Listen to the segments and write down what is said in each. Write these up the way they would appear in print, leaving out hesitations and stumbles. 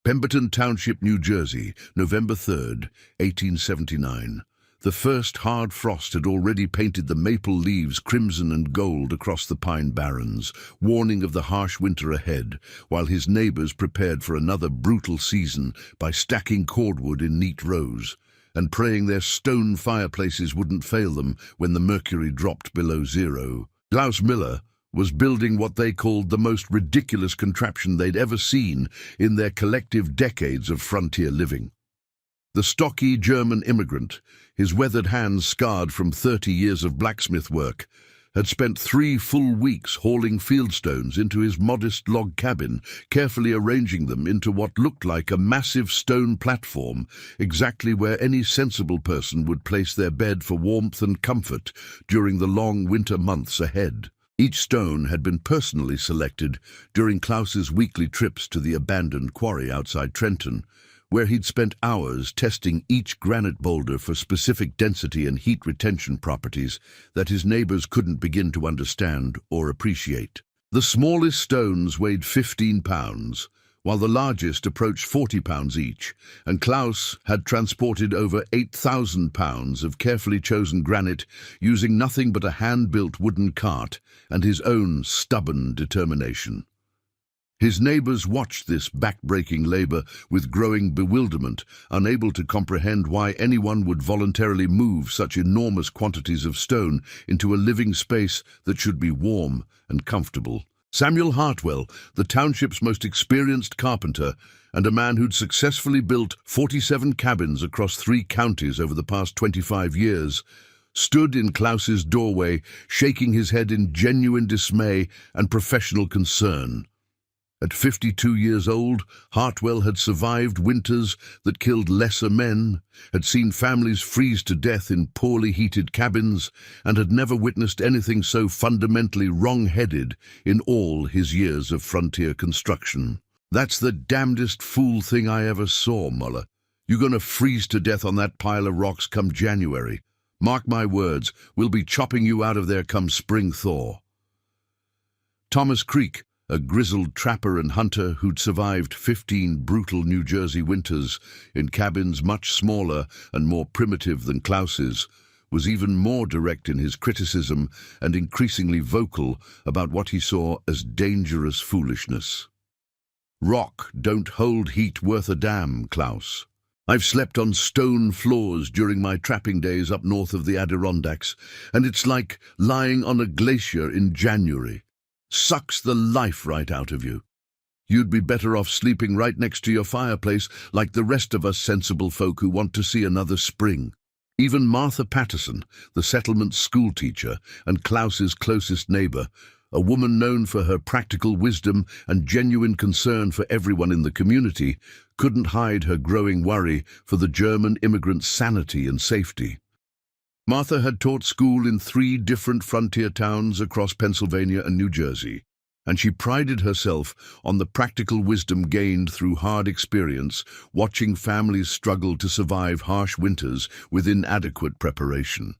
Pemberton Township, New Jersey, November 3rd, 1879. The first hard frost had already painted the maple leaves crimson and gold across the pine barrens, warning of the harsh winter ahead, while his neighbors prepared for another brutal season by stacking cordwood in neat rows and praying their stone fireplaces wouldn't fail them when the mercury dropped below zero. Klaus Miller was building what they called the most ridiculous contraption they'd ever seen in their collective decades of frontier living. The stocky German immigrant, his weathered hands scarred from 30 years of blacksmith work, had spent 3 full weeks hauling fieldstones into his modest log cabin, carefully arranging them into what looked like a massive stone platform, exactly where any sensible person would place their bed for warmth and comfort during the long winter months ahead. Each stone had been personally selected during Klaus's weekly trips to the abandoned quarry outside Trenton, where he'd spent hours testing each granite boulder for specific density and heat retention properties that his neighbors couldn't begin to understand or appreciate. The smallest stones weighed 15 pounds, while the largest approached 40 pounds each, and Klaus had transported over 8,000 pounds of carefully chosen granite using nothing but a hand-built wooden cart and his own stubborn determination. His neighbors watched this back-breaking labor with growing bewilderment, unable to comprehend why anyone would voluntarily move such enormous quantities of stone into a living space that should be warm and comfortable. Samuel Hartwell, the township's most experienced carpenter, and a man who'd successfully built 47 cabins across 3 counties over the past 25 years, stood in Klaus's doorway, shaking his head in genuine dismay and professional concern. At 52 years old, Hartwell had survived winters that killed lesser men, had seen families freeze to death in poorly heated cabins, and had never witnessed anything so fundamentally wrong-headed in all his years of frontier construction. "That's the damnedest fool thing I ever saw, Muller. You're going to freeze to death on that pile of rocks come January. Mark my words, we'll be chopping you out of there come spring thaw." Thomas Creek, a grizzled trapper and hunter who'd survived 15 brutal New Jersey winters in cabins much smaller and more primitive than Klaus's, was even more direct in his criticism and increasingly vocal about what he saw as dangerous foolishness. "Rock don't hold heat worth a damn, Klaus. I've slept on stone floors during my trapping days up north of the Adirondacks, and it's like lying on a glacier in January. Sucks the life right out of you. You'd be better off sleeping right next to your fireplace like the rest of us sensible folk who want to see another spring." Even Martha Patterson, the settlement's schoolteacher and Klaus's closest neighbor, a woman known for her practical wisdom and genuine concern for everyone in the community, couldn't hide her growing worry for the German immigrants' sanity and safety. Martha had taught school in 3 different frontier towns across Pennsylvania and New Jersey, and she prided herself on the practical wisdom gained through hard experience, watching families struggle to survive harsh winters with inadequate preparation.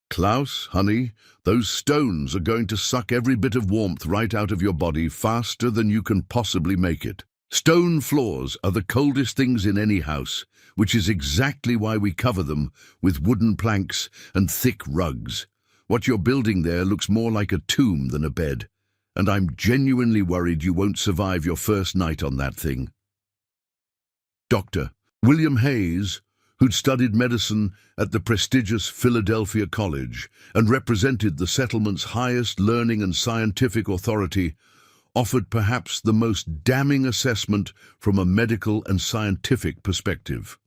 "Klaus, honey, those stones are going to suck every bit of warmth right out of your body faster than you can possibly make it. Stone floors are the coldest things in any house, which is exactly why we cover them with wooden planks and thick rugs. What you're building there looks more like a tomb than a bed, and I'm genuinely worried you won't survive your first night on that thing." Dr. William Hayes, who'd studied medicine at the prestigious Philadelphia College and represented the settlement's highest learning and scientific authority, offered perhaps the most damning assessment from a medical and scientific perspective.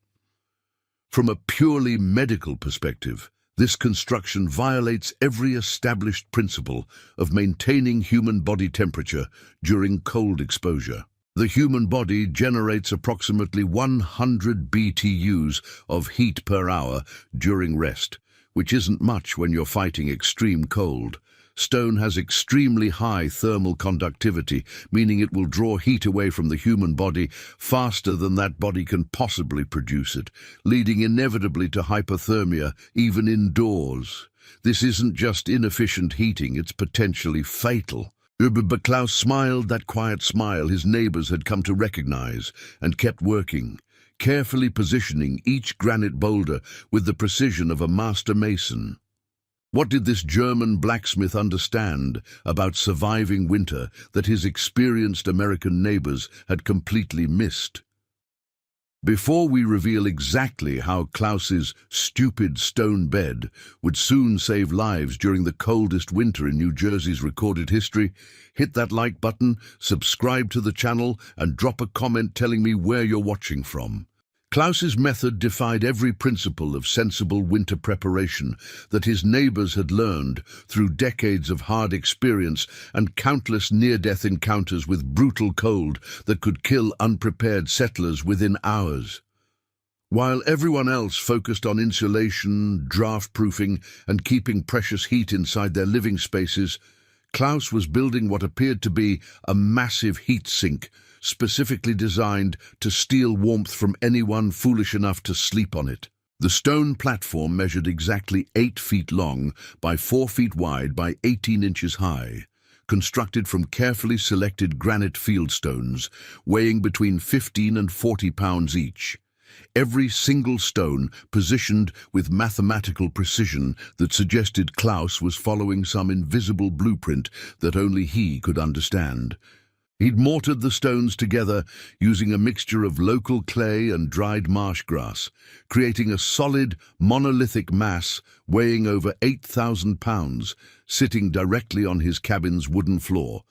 From a purely medical perspective, this construction violates every established principle of maintaining human body temperature during cold exposure. The human body generates approximately 100 BTUs of heat per hour during rest, which isn't much when you're fighting extreme cold. Stone has extremely high thermal conductivity, meaning it will draw heat away from the human body faster than that body can possibly produce it, leading inevitably to hypothermia, even indoors. This isn't just inefficient heating, it's potentially fatal. But Klaus smiled that quiet smile his neighbors had come to recognize and kept working, carefully positioning each granite boulder with the precision of a master mason. What did this German blacksmith understand about surviving winter that his experienced American neighbors had completely missed? Before we reveal exactly how Klaus's stupid stone bed would soon save lives during the coldest winter in New Jersey's recorded history, hit that like button, subscribe to the channel, and drop a comment telling me where you're watching from. Klaus's method defied every principle of sensible winter preparation that his neighbors had learned through decades of hard experience and countless near-death encounters with brutal cold that could kill unprepared settlers within hours. While everyone else focused on insulation, draft-proofing, and keeping precious heat inside their living spaces, Klaus was building what appeared to be a massive heat sink, specifically designed to steal warmth from anyone foolish enough to sleep on it. The stone platform measured exactly 8 feet long by 4 feet wide by 18 inches high, constructed from carefully selected granite fieldstones, weighing between 15 and 40 pounds each. Every single stone positioned with mathematical precision that suggested Klaus was following some invisible blueprint that only he could understand. He'd mortared the stones together using a mixture of local clay and dried marsh grass, creating a solid, monolithic mass weighing over 8,000 pounds, sitting directly on his cabin's wooden floor,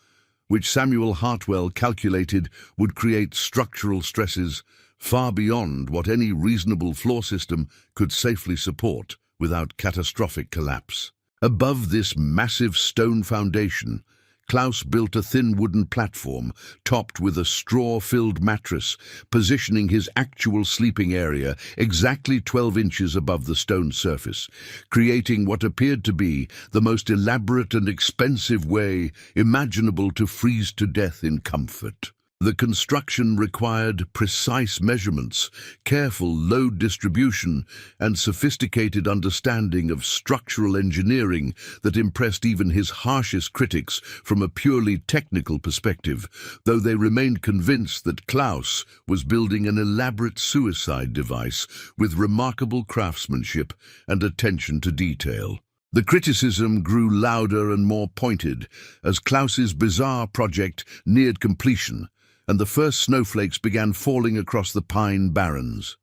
which Samuel Hartwell calculated would create structural stresses far beyond what any reasonable floor system could safely support without catastrophic collapse. Above this massive stone foundation, Klaus built a thin wooden platform topped with a straw-filled mattress, positioning his actual sleeping area exactly 12 inches above the stone surface, creating what appeared to be the most elaborate and expensive way imaginable to freeze to death in comfort. The construction required precise measurements, careful load distribution, and sophisticated understanding of structural engineering that impressed even his harshest critics from a purely technical perspective, though they remained convinced that Klaus was building an elaborate suicide device with remarkable craftsmanship and attention to detail. The criticism grew louder and more pointed as Klaus's bizarre project neared completion, and the first snowflakes began falling across the pine barrens.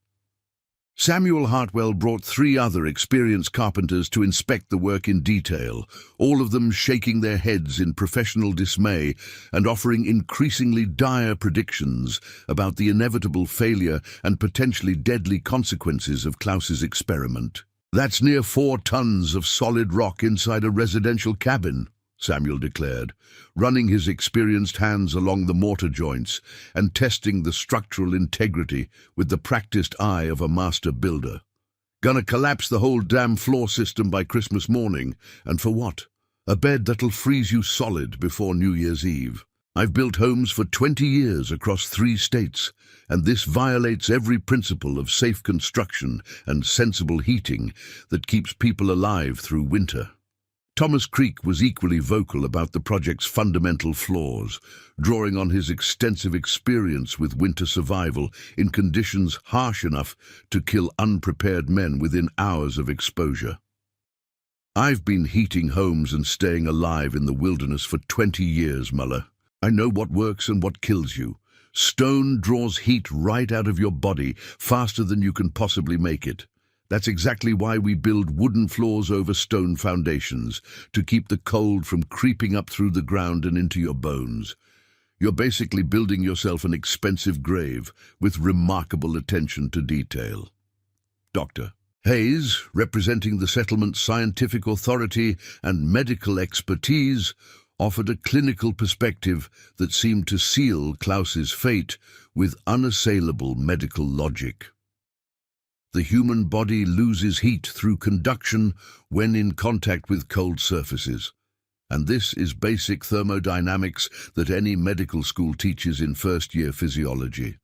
Samuel Hartwell brought 3 other experienced carpenters to inspect the work in detail, all of them shaking their heads in professional dismay and offering increasingly dire predictions about the inevitable failure and potentially deadly consequences of Klaus's experiment. "That's near 4 tons of solid rock inside a residential cabin," Samuel declared, running his experienced hands along the mortar joints and testing the structural integrity with the practiced eye of a master builder. "Gonna collapse the whole damn floor system by Christmas morning, and for what? A bed that'll freeze you solid before New Year's Eve. I've built homes for 20 years across 3 states, and this violates every principle of safe construction and sensible heating that keeps people alive through winter." Thomas Creek was equally vocal about the project's fundamental flaws, drawing on his extensive experience with winter survival in conditions harsh enough to kill unprepared men within hours of exposure. "I've been heating homes and staying alive in the wilderness for 20 years, Muller. I know what works and what kills you. Stone draws heat right out of your body faster than you can possibly make it. That's exactly why we build wooden floors over stone foundations, to keep the cold from creeping up through the ground and into your bones. You're basically building yourself an expensive grave with remarkable attention to detail." Dr. Hayes, representing the settlement's scientific authority and medical expertise, offered a clinical perspective that seemed to seal Klaus's fate with unassailable medical logic. "The human body loses heat through conduction when in contact with cold surfaces, and this is basic thermodynamics that any medical school teaches in first-year physiology.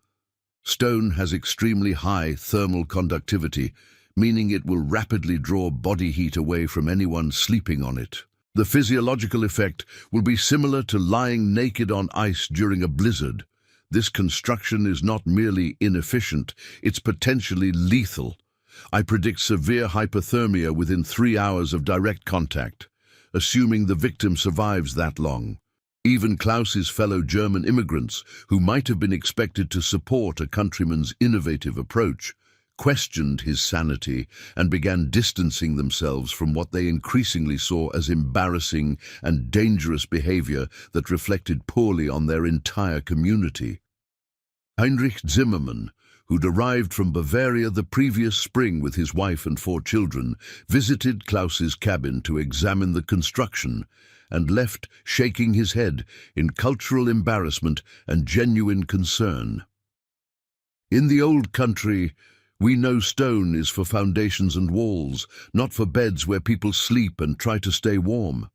Stone has extremely high thermal conductivity, meaning it will rapidly draw body heat away from anyone sleeping on it. The physiological effect will be similar to lying naked on ice during a blizzard. This construction is not merely inefficient, it's potentially lethal. I predict severe hypothermia within 3 hours of direct contact, assuming the victim survives that long. Even Klaus's fellow German immigrants, who might have been expected to support a countryman's innovative approach, questioned his sanity and began distancing themselves from what they increasingly saw as embarrassing and dangerous behavior that reflected poorly on their entire community. Heinrich Zimmermann, who'd arrived from Bavaria the previous spring with his wife and 4 children, visited Klaus's cabin to examine the construction and left shaking his head in cultural embarrassment and genuine concern. In the old country, we know stone is for foundations and walls, not for beds where people sleep and try to stay warm.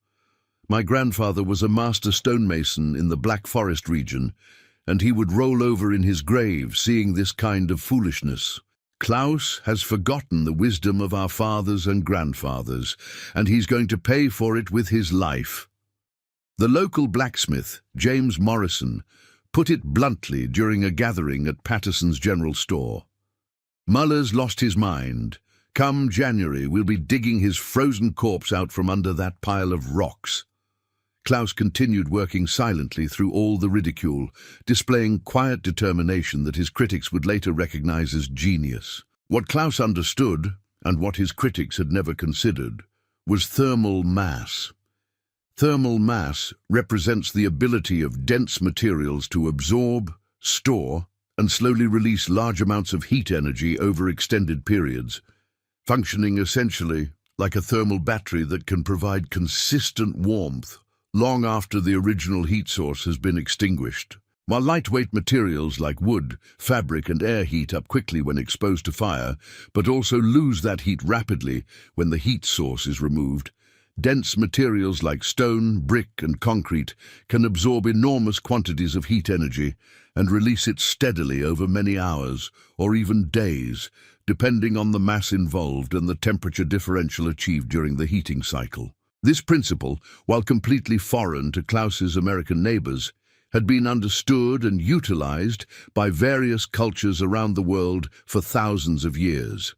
My grandfather was a master stonemason in the Black Forest region, and he would roll over in his grave seeing this kind of foolishness. Klaus has forgotten the wisdom of our fathers and grandfathers, and he's going to pay for it with his life. The local blacksmith, James Morrison, put it bluntly during a gathering at Patterson's General Store. Muller's lost his mind. Come January, we'll be digging his frozen corpse out from under that pile of rocks. Klaus continued working silently through all the ridicule, displaying quiet determination that his critics would later recognize as genius. What Klaus understood, and what his critics had never considered, was thermal mass. Thermal mass represents the ability of dense materials to absorb, store, and slowly release large amounts of heat energy over extended periods, functioning essentially like a thermal battery that can provide consistent warmth long after the original heat source has been extinguished. While lightweight materials like wood, fabric, and air heat up quickly when exposed to fire, but also lose that heat rapidly when the heat source is removed, dense materials like stone, brick, and concrete can absorb enormous quantities of heat energy and release it steadily over many hours or even days, depending on the mass involved and the temperature differential achieved during the heating cycle. This principle, while completely foreign to Klaus's American neighbors, had been understood and utilized by various cultures around the world for thousands of years.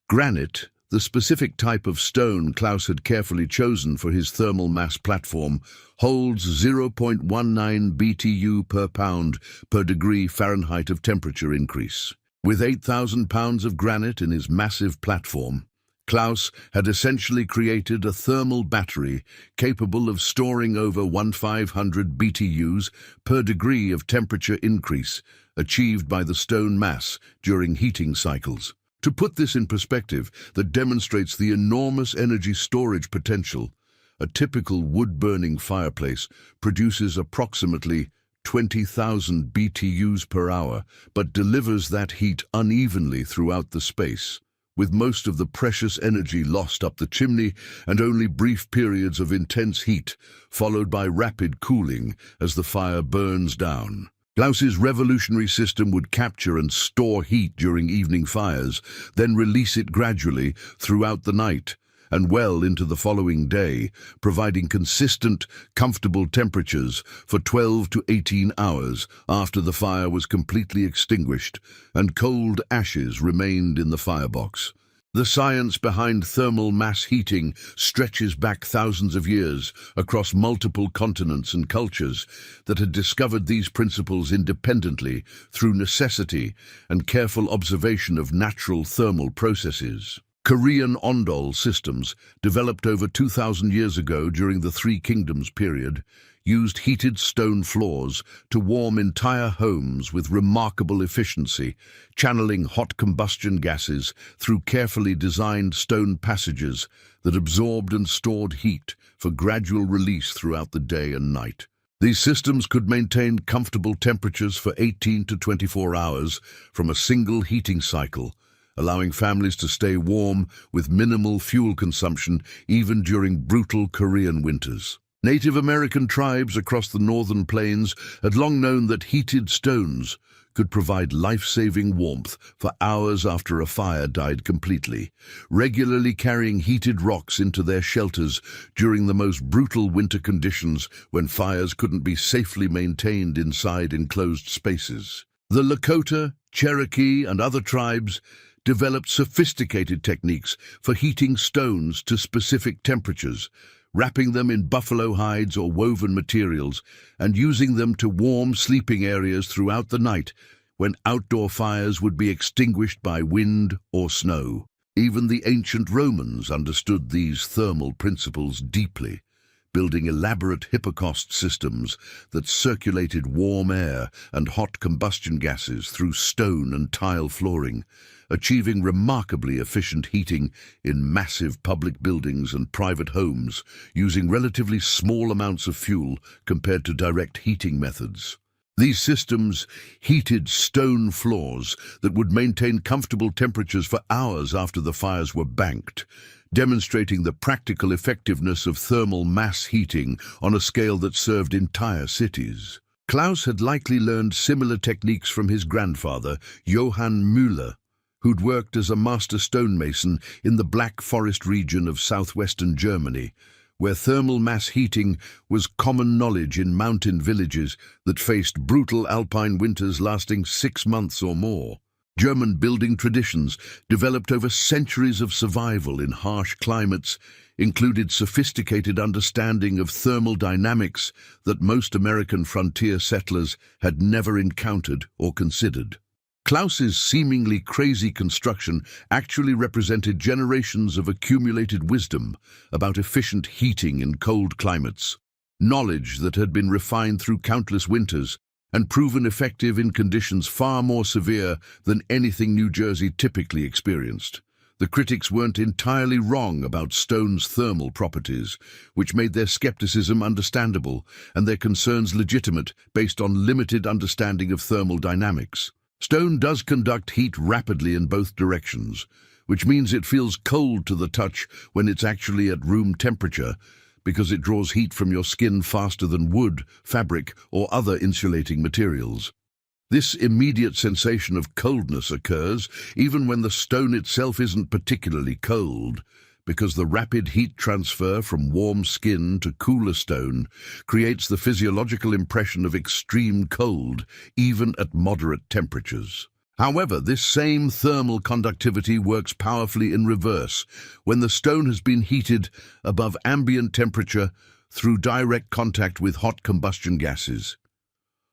Granite, the specific type of stone Klaus had carefully chosen for his thermal mass platform, holds 0.19 BTU per pound per degree Fahrenheit of temperature increase. With 8,000 pounds of granite in his massive platform, Klaus had essentially created a thermal battery capable of storing over 1,500 BTUs per degree of temperature increase achieved by the stone mass during heating cycles. To put this in perspective, that demonstrates the enormous energy storage potential. A typical wood-burning fireplace produces approximately 20,000 BTUs per hour, but delivers that heat unevenly throughout the space, with most of the precious energy lost up the chimney and only brief periods of intense heat, followed by rapid cooling as the fire burns down. Klaus's revolutionary system would capture and store heat during evening fires, then release it gradually throughout the night and well into the following day, providing consistent, comfortable temperatures for 12 to 18 hours after the fire was completely extinguished and cold ashes remained in the firebox. The science behind thermal mass heating stretches back thousands of years across multiple continents and cultures that had discovered these principles independently through necessity and careful observation of natural thermal processes. Korean ondol systems, developed over 2,000 years ago during the Three Kingdoms period, used heated stone floors to warm entire homes with remarkable efficiency, channeling hot combustion gases through carefully designed stone passages that absorbed and stored heat for gradual release throughout the day and night. These systems could maintain comfortable temperatures for 18 to 24 hours from a single heating cycle, allowing families to stay warm with minimal fuel consumption even during brutal Korean winters. Native American tribes across the northern plains had long known that heated stones could provide life-saving warmth for hours after a fire died completely, regularly carrying heated rocks into their shelters during the most brutal winter conditions when fires couldn't be safely maintained inside enclosed spaces. The Lakota, Cherokee, and other tribes developed sophisticated techniques for heating stones to specific temperatures, wrapping them in buffalo hides or woven materials, and using them to warm sleeping areas throughout the night when outdoor fires would be extinguished by wind or snow. Even the ancient Romans understood these thermal principles deeply, building elaborate hypocaust systems that circulated warm air and hot combustion gases through stone and tile flooring, achieving remarkably efficient heating in massive public buildings and private homes using relatively small amounts of fuel compared to direct heating methods. These systems heated stone floors that would maintain comfortable temperatures for hours after the fires were banked, demonstrating the practical effectiveness of thermal mass heating on a scale that served entire cities. Klaus had likely learned similar techniques from his grandfather, Johann Müller, who'd worked as a master stonemason in the Black Forest region of southwestern Germany, where thermal mass heating was common knowledge in mountain villages that faced brutal alpine winters lasting 6 months or more. German building traditions, developed over centuries of survival in harsh climates, included sophisticated understanding of thermal dynamics that most American frontier settlers had never encountered or considered. Klaus's seemingly crazy construction actually represented generations of accumulated wisdom about efficient heating in cold climates, knowledge that had been refined through countless winters and proven effective in conditions far more severe than anything New Jersey typically experienced. The critics weren't entirely wrong about stone's thermal properties, which made their skepticism understandable and their concerns legitimate based on limited understanding of thermal dynamics. Stone does conduct heat rapidly in both directions, which means it feels cold to the touch when it's actually at room temperature, because it draws heat from your skin faster than wood, fabric, or other insulating materials. This immediate sensation of coldness occurs even when the stone itself isn't particularly cold, because the rapid heat transfer from warm skin to cooler stone creates the physiological impression of extreme cold, even at moderate temperatures. However, this same thermal conductivity works powerfully in reverse when the stone has been heated above ambient temperature through direct contact with hot combustion gases.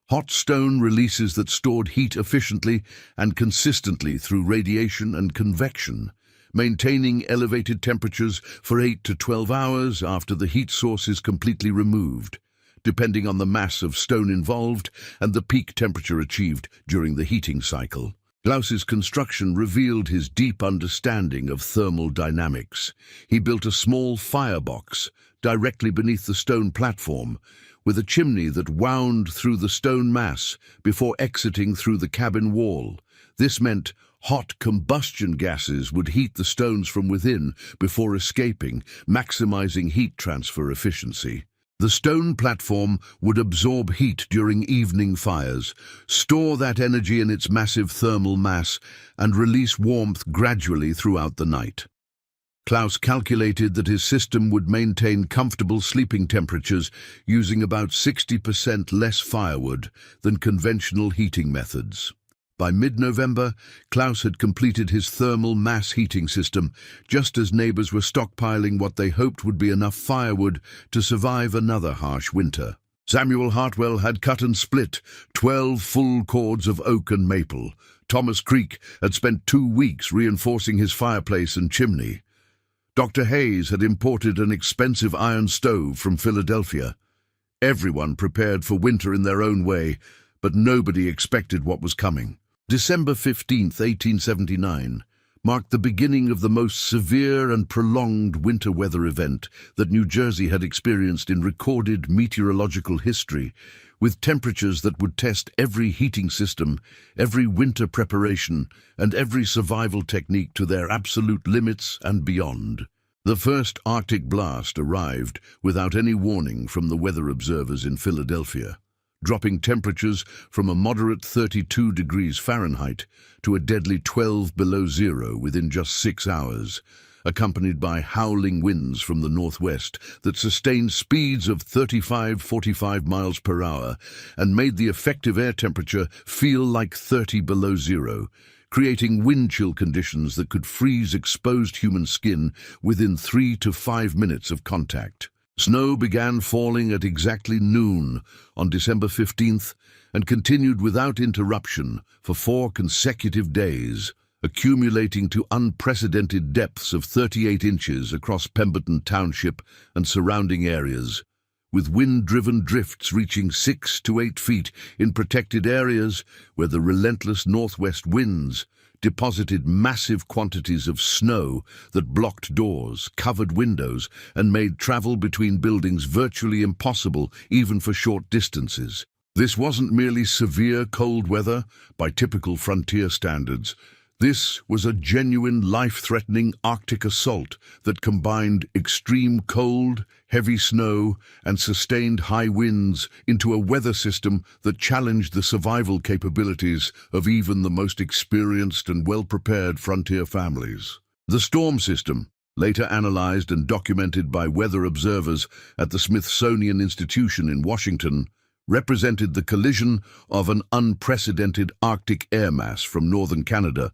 Hot stone releases that stored heat efficiently and consistently through radiation and convection, maintaining elevated temperatures for 8 to 12 hours after the heat source is completely removed, depending on the mass of stone involved and the peak temperature achieved during the heating cycle. Klaus's construction revealed his deep understanding of thermal dynamics. He built a small firebox directly beneath the stone platform, with a chimney that wound through the stone mass before exiting through the cabin wall. This meant hot combustion gases would heat the stones from within before escaping, maximizing heat transfer efficiency. The stone platform would absorb heat during evening fires, store that energy in its massive thermal mass, and release warmth gradually throughout the night. Klaus calculated that his system would maintain comfortable sleeping temperatures using about 60% less firewood than conventional heating methods. By mid-November, Klaus had completed his thermal mass heating system, just as neighbors were stockpiling what they hoped would be enough firewood to survive another harsh winter. Samuel Hartwell had cut and split 12 full cords of oak and maple. Thomas Creek had spent 2 weeks reinforcing his fireplace and chimney. Dr. Hayes had imported an expensive iron stove from Philadelphia. Everyone prepared for winter in their own way, but nobody expected what was coming. December 15, 1879, marked the beginning of the most severe and prolonged winter weather event that New Jersey had experienced in recorded meteorological history, with temperatures that would test every heating system, every winter preparation, and every survival technique to their absolute limits and beyond. The first Arctic blast arrived without any warning from the weather observers in Philadelphia, dropping temperatures from a moderate 32 degrees Fahrenheit to a deadly 12 below zero within just 6 hours, accompanied by howling winds from the northwest that sustained speeds of 35-45 miles per hour and made the effective air temperature feel like 30 below zero, creating wind chill conditions that could freeze exposed human skin within 3 to 5 minutes of contact. Snow began falling at exactly noon on December 15th and continued without interruption for 4 consecutive days, accumulating to unprecedented depths of 38 inches across Pemberton Township and surrounding areas, with wind-driven drifts reaching 6 to 8 feet in protected areas where the relentless northwest winds deposited massive quantities of snow that blocked doors, covered windows, and made travel between buildings virtually impossible even for short distances. This wasn't merely severe cold weather by typical frontier standards. This was a genuine life-threatening Arctic assault that combined extreme cold, heavy snow, and sustained high winds into a weather system that challenged the survival capabilities of even the most experienced and well-prepared frontier families. The storm system, later analyzed and documented by weather observers at the Smithsonian Institution in Washington, represented the collision of an unprecedented Arctic air mass from northern Canada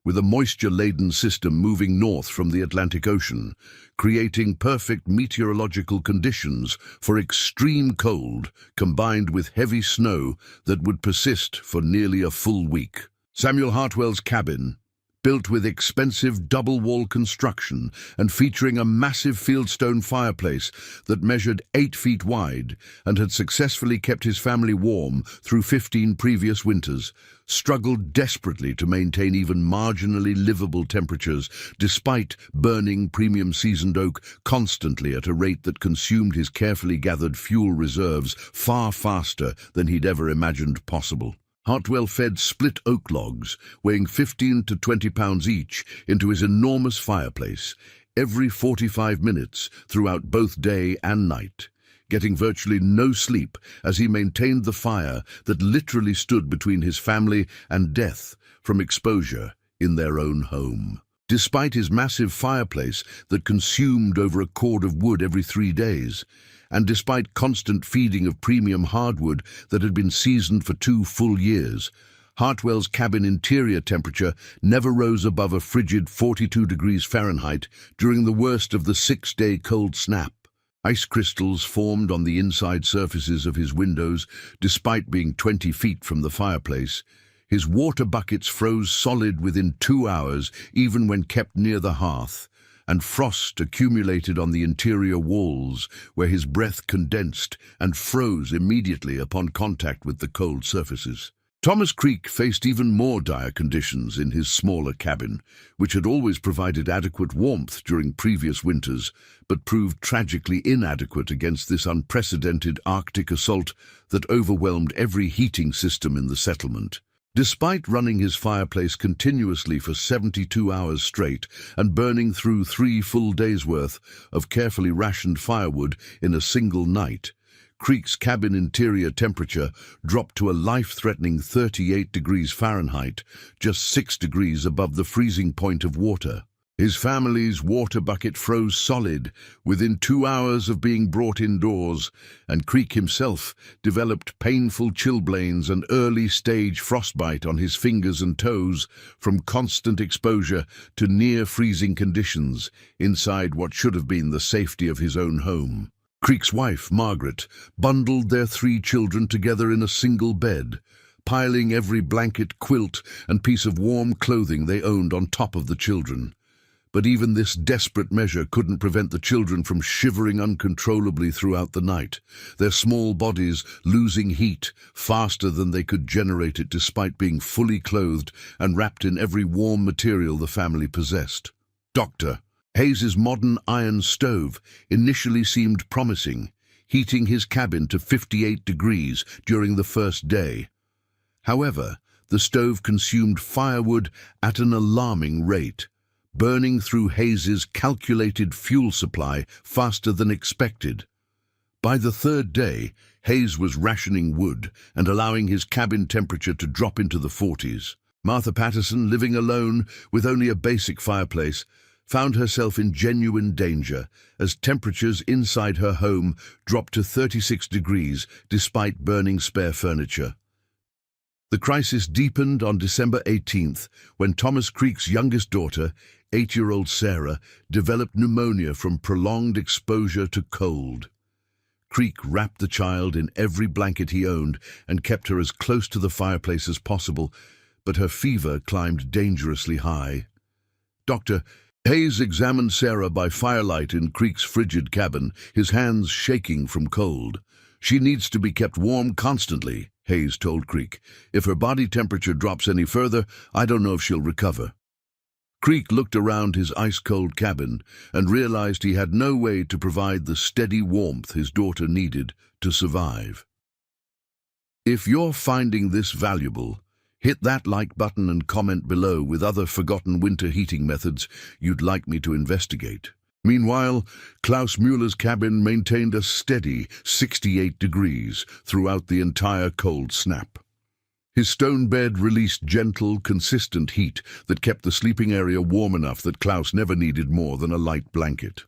with a moisture-laden system moving north from the Atlantic Ocean, creating perfect meteorological conditions for extreme cold combined with heavy snow that would persist for nearly a full week. Samuel Hartwell's cabin, built with expensive double-wall construction and featuring a massive fieldstone fireplace that measured 8 feet wide and had successfully kept his family warm through 15 previous winters, struggled desperately to maintain even marginally livable temperatures despite burning premium seasoned oak constantly at a rate that consumed his carefully gathered fuel reserves far faster than he'd ever imagined possible. Hartwell fed split oak logs, weighing 15 to 20 pounds each, into his enormous fireplace every 45 minutes throughout both day and night, getting virtually no sleep as he maintained the fire that literally stood between his family and death from exposure in their own home. Despite his massive fireplace that consumed over a cord of wood every 3 days, and despite constant feeding of premium hardwood that had been seasoned for 2 full years, Hartwell's cabin interior temperature never rose above a frigid 42 degrees Fahrenheit during the worst of the 6-day cold snap. Ice crystals formed on the inside surfaces of his windows, despite being 20 feet from the fireplace. His water buckets froze solid within 2 hours, even when kept near the hearth, and frost accumulated on the interior walls where his breath condensed and froze immediately upon contact with the cold surfaces. Thomas Creek faced even more dire conditions in his smaller cabin, which had always provided adequate warmth during previous winters, but proved tragically inadequate against this unprecedented Arctic assault that overwhelmed every heating system in the settlement. Despite running his fireplace continuously for 72 hours straight and burning through 3 full days' worth of carefully rationed firewood in a single night, Creek's cabin interior temperature dropped to a life-threatening 38 degrees Fahrenheit, just 6 degrees above the freezing point of water. His family's water bucket froze solid within 2 hours of being brought indoors, and Creek himself developed painful chilblains and early-stage frostbite on his fingers and toes from constant exposure to near-freezing conditions inside what should have been the safety of his own home. Creek's wife, Margaret, bundled their 3 children together in a single bed, piling every blanket, quilt, and piece of warm clothing they owned on top of the children. But even this desperate measure couldn't prevent the children from shivering uncontrollably throughout the night, their small bodies losing heat faster than they could generate it despite being fully clothed and wrapped in every warm material the family possessed. Dr. Hayes's modern iron stove initially seemed promising, heating his cabin to 58 degrees during the first day. However, the stove consumed firewood at an alarming rate, burning through Hayes's calculated fuel supply faster than expected. By the third day, Hayes was rationing wood and allowing his cabin temperature to drop into the 40s. Martha Patterson, living alone with only a basic fireplace, found herself in genuine danger as temperatures inside her home dropped to 36 degrees despite burning spare furniture. The crisis deepened on December 18th when Thomas Creek's youngest daughter, 8-year-old Sarah, developed pneumonia from prolonged exposure to cold. Creek wrapped the child in every blanket he owned and kept her as close to the fireplace as possible, but her fever climbed dangerously high. Dr. Hayes examined Sarah by firelight in Creek's frigid cabin, his hands shaking from cold. "She needs to be kept warm constantly," Hayes told Creek. "If her body temperature drops any further, I don't know if she'll recover." Creek looked around his ice-cold cabin and realized he had no way to provide the steady warmth his daughter needed to survive. If you're finding this valuable, hit that like button and comment below with other forgotten winter heating methods you'd like me to investigate. Meanwhile, Klaus Mueller's cabin maintained a steady 68 degrees throughout the entire cold snap. His stone bed released gentle, consistent heat that kept the sleeping area warm enough that Klaus never needed more than a light blanket.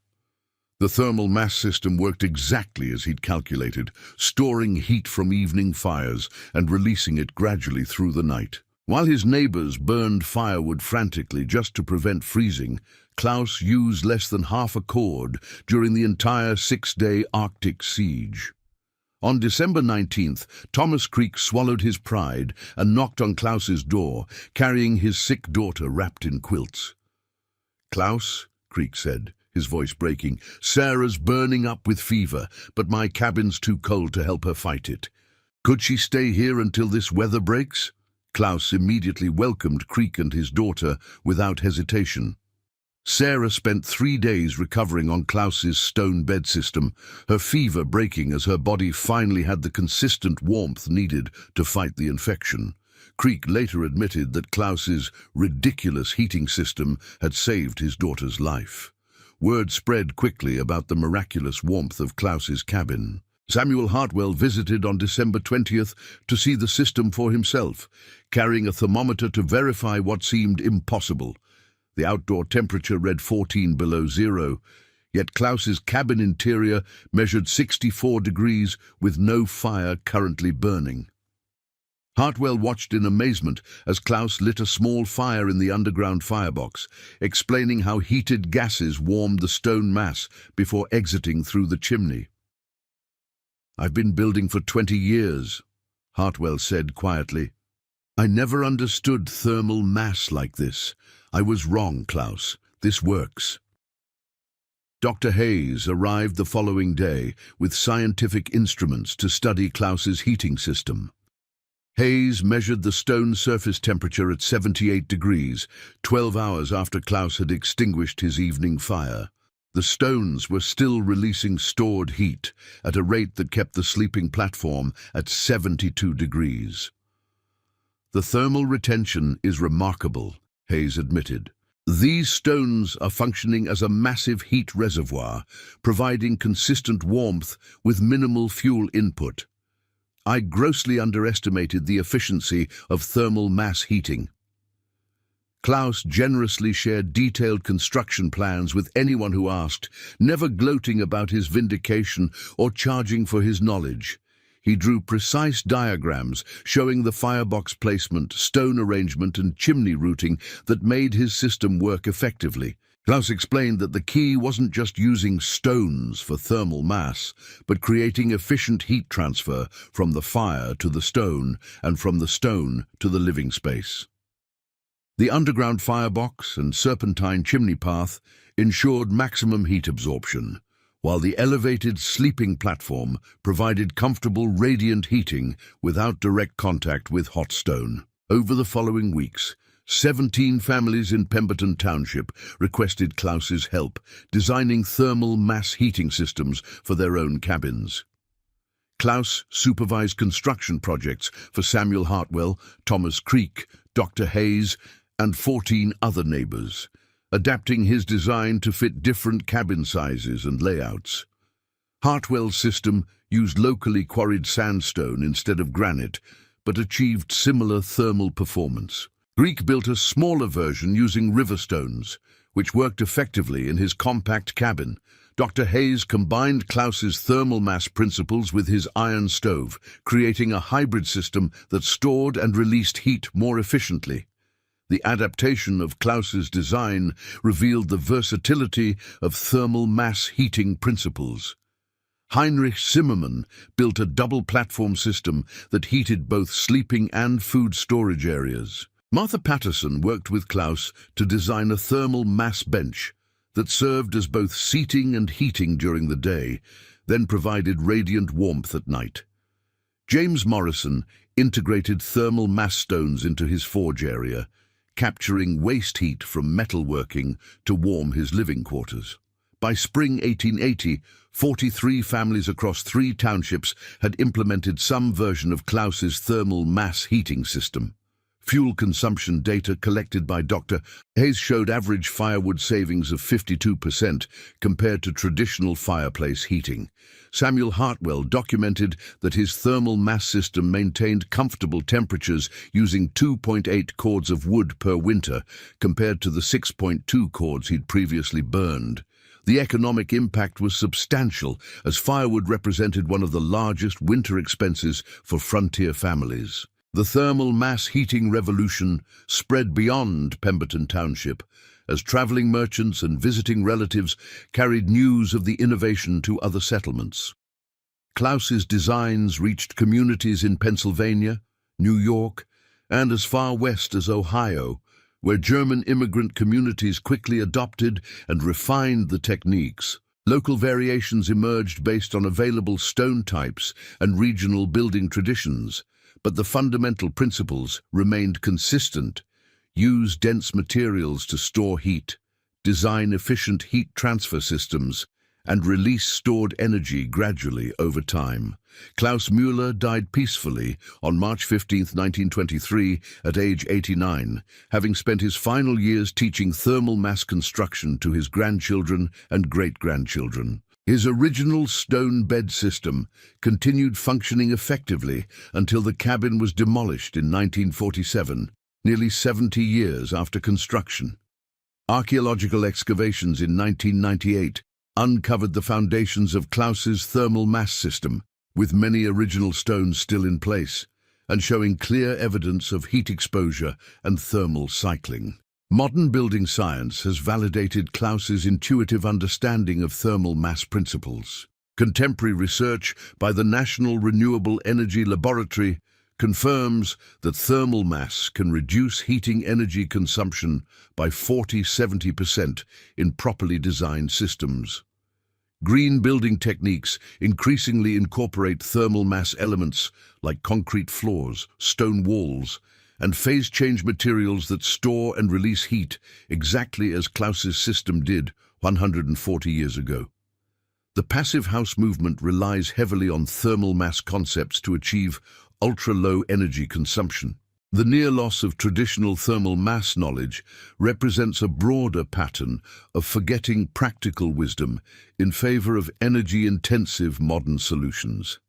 The thermal mass system worked exactly as he'd calculated, storing heat from evening fires and releasing it gradually through the night. While his neighbors burned firewood frantically just to prevent freezing, Klaus used less than half a cord during the entire 6-day Arctic siege. On December 19th, Thomas Creek swallowed his pride and knocked on Klaus's door, carrying his sick daughter wrapped in quilts. "Klaus," Creek said, his voice breaking, "Sarah's burning up with fever, but my cabin's too cold to help her fight it. Could she stay here until this weather breaks?" Klaus immediately welcomed Creek and his daughter without hesitation. Sarah spent 3 days recovering on Klaus's stone bed system, her fever breaking as her body finally had the consistent warmth needed to fight the infection. Creek later admitted that Klaus's ridiculous heating system had saved his daughter's life. Word spread quickly about the miraculous warmth of Klaus's cabin. Samuel Hartwell visited on December 20th to see the system for himself, carrying a thermometer to verify what seemed impossible. The outdoor temperature read 14 below zero, yet Klaus's cabin interior measured 64 degrees with no fire currently burning. Hartwell watched in amazement as Klaus lit a small fire in the underground firebox, explaining how heated gases warmed the stone mass before exiting through the chimney. "I've been building for 20 years, Hartwell said quietly. "I never understood thermal mass like this. I was wrong, Klaus. This works." Dr. Hayes arrived the following day with scientific instruments to study Klaus's heating system. Hayes measured the stone surface temperature at 78 degrees, 12 hours after Klaus had extinguished his evening fire. The stones were still releasing stored heat at a rate that kept the sleeping platform at 72 degrees. "The thermal retention is remarkable," Hayes admitted. "These stones are functioning as a massive heat reservoir, providing consistent warmth with minimal fuel input. I grossly underestimated the efficiency of thermal mass heating." Klaus generously shared detailed construction plans with anyone who asked, never gloating about his vindication or charging for his knowledge. He drew precise diagrams showing the firebox placement, stone arrangement, and chimney routing that made his system work effectively. Klaus explained that the key wasn't just using stones for thermal mass, but creating efficient heat transfer from the fire to the stone and from the stone to the living space. The underground firebox and serpentine chimney path ensured maximum heat absorption, while the elevated sleeping platform provided comfortable radiant heating without direct contact with hot stone. Over the following weeks, 17 families in Pemberton Township requested Klaus's help, designing thermal mass heating systems for their own cabins. Klaus supervised construction projects for Samuel Hartwell, Thomas Creek, Dr. Hayes, and 14 other neighbors, adapting his design to fit different cabin sizes and layouts. Hartwell's system used locally quarried sandstone instead of granite, but achieved similar thermal performance. Greek built a smaller version using river stones, which worked effectively in his compact cabin. Dr. Hayes combined Claus's thermal mass principles with his iron stove, creating a hybrid system that stored and released heat more efficiently. The adaptation of Claus's design revealed the versatility of thermal mass heating principles. Heinrich Zimmermann built a double-platform system that heated both sleeping and food storage areas. Martha Patterson worked with Claus to design a thermal mass bench that served as both seating and heating during the day, then provided radiant warmth at night. James Morrison integrated thermal mass stones into his forge area, capturing waste heat from metalworking to warm his living quarters. By spring 1880, 43 families across 3 townships had implemented some version of Claus's thermal mass heating system. Fuel consumption data collected by Dr. Hayes showed average firewood savings of 52% compared to traditional fireplace heating. Samuel Hartwell documented that his thermal mass system maintained comfortable temperatures using 2.8 cords of wood per winter, compared to the 6.2 cords he'd previously burned. The economic impact was substantial, as firewood represented one of the largest winter expenses for frontier families. The thermal mass heating revolution spread beyond Pemberton Township, as traveling merchants and visiting relatives carried news of the innovation to other settlements. Claus's designs reached communities in Pennsylvania, New York, and as far west as Ohio, where German immigrant communities quickly adopted and refined the techniques. Local variations emerged based on available stone types and regional building traditions, but the fundamental principles remained consistent. Use dense materials to store heat, design efficient heat transfer systems, and release stored energy gradually over time. Klaus Müller died peacefully on March 15, 1923, at age 89, having spent his final years teaching thermal mass construction to his grandchildren and great-grandchildren. His original stone bed system continued functioning effectively until the cabin was demolished in 1947, nearly 70 years after construction. Archaeological excavations in 1998 uncovered the foundations of Claus's thermal mass system, with many original stones still in place, and showing clear evidence of heat exposure and thermal cycling. Modern building science has validated Claus's intuitive understanding of thermal mass principles. Contemporary research by the National Renewable Energy Laboratory confirms that thermal mass can reduce heating energy consumption by 40–70% in properly designed systems. Green building techniques increasingly incorporate thermal mass elements like concrete floors, stone walls, and phase-change materials that store and release heat exactly as Claus's system did 140 years ago. The passive house movement relies heavily on thermal mass concepts to achieve ultra-low energy consumption. The near loss of traditional thermal mass knowledge represents a broader pattern of forgetting practical wisdom in favor of energy-intensive modern solutions.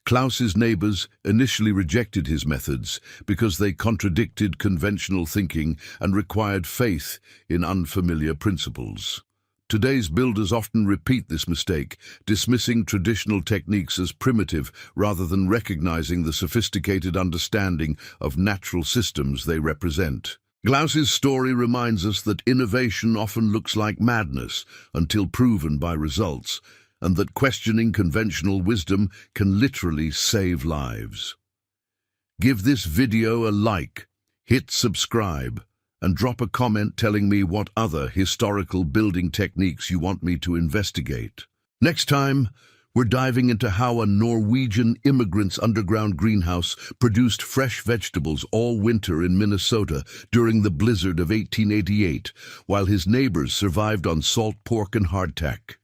Claus's neighbors initially rejected his methods because they contradicted conventional thinking and required faith in unfamiliar principles. Today's builders often repeat this mistake, dismissing traditional techniques as primitive rather than recognizing the sophisticated understanding of natural systems they represent. Claus's story reminds us that innovation often looks like madness until proven by results, and that questioning conventional wisdom can literally save lives. Give this video a like, hit subscribe, and drop a comment telling me what other historical building techniques you want me to investigate. Next time, we're diving into how a Norwegian immigrant's underground greenhouse produced fresh vegetables all winter in Minnesota during the blizzard of 1888, while his neighbors survived on salt pork and hardtack.